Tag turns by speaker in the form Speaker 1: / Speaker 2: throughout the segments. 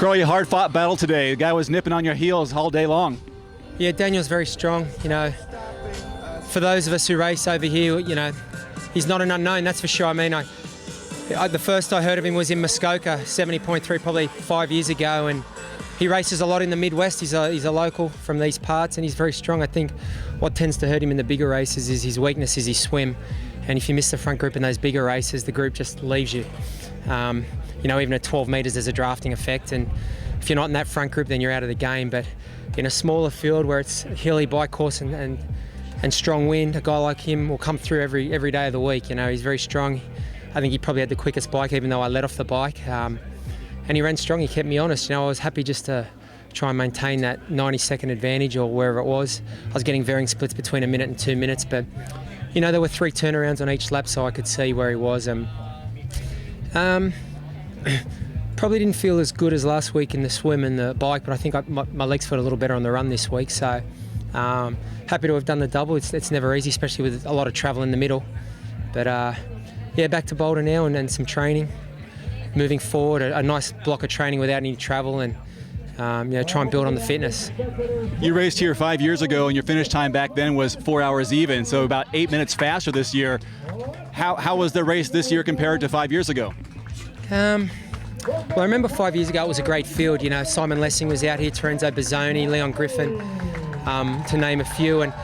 Speaker 1: Crowley, a hard-fought battle today. The guy was nipping on your heels all day long.
Speaker 2: Yeah, Daniel's very strong. You know, for those of us who race over here, you know, he's not an unknown, that's for sure. I mean, the first I heard of him was in Muskoka, 70.3, probably 5 years ago, and he races a lot in the Midwest. He's a local from these parts, and he's very strong. I think what tends to hurt him in the bigger races is his weakness is his swim. And if you miss the front group in those bigger races, the group just leaves you. You know, even at 12 metres, there's a drafting effect, and if you're not in that front group, then you're out of the game. But in a smaller field where it's hilly bike course and strong wind, a guy like him will come through every day of the week. You know, he's very strong. I think he probably had the quickest bike, even though I let off the bike. And he ran strong. He kept me honest. You know, I was happy just to try and maintain that 90-second advantage or wherever it was. I was getting varying splits between 1 minute and 2 minutes, but you know, there were 3 turnarounds on each lap, so I could see where he was. Probably didn't feel as good as last week in the swim and the bike, but I think my legs felt a little better on the run this week. So happy to have done the double. It's never easy, especially with a lot of travel in the middle. But yeah, back to Boulder now and some training. Moving forward, a nice block of training without any travel, and you know, try and build on the fitness.
Speaker 1: You raced here 5 years ago, and your finish time back then was 4 hours even, so about 8 minutes faster this year. How was the race this year compared to 5 years ago?
Speaker 2: Well, I remember 5 years ago it was a great field. You know, Simon Lessing was out here, Terenzo Bazzoni, Leon Griffin, to name a few. And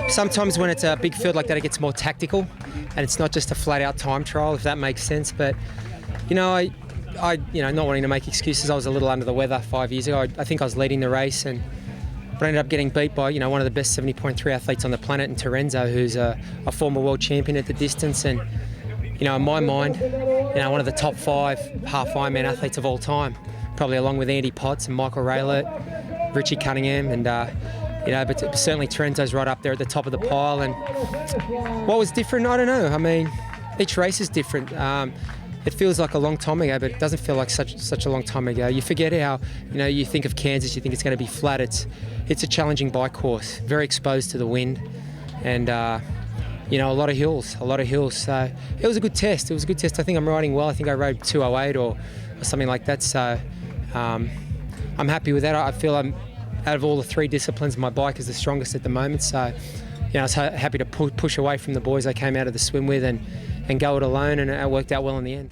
Speaker 2: sometimes when it's a big field like that, it gets more tactical, and it's not just a flat-out time trial, if that makes sense. But you know, I you know, not wanting to make excuses, I was a little under the weather 5 years ago. I think I was leading the race, but I ended up getting beat by, you know, one of the best 70.3 athletes on the planet, in Terenzo, who's a former world champion at the distance. And you know, in my mind, you know, one of the top 5 half Ironman athletes of all time, probably along with Andy Potts and Michael Raylert, Richie Cunningham, and you know, but certainly Terenzo's right up there at the top of the pile. And what was different, I don't know. I mean, each race is different. It feels like a long time ago, but it doesn't feel like such a long time ago. You forget how, you know, you think of Kansas, you think it's going to be flat. It's a challenging bike course, very exposed to the wind, and you know, a lot of hills. So it was a good test. I think I'm riding well. I think I rode 2:08 or something like that. So I'm happy with that. I feel I'm out of all the 3 disciplines, my bike is the strongest at the moment. So you know, I was happy to push away from the boys I came out of the swim with and go it alone, and it worked out well in the end.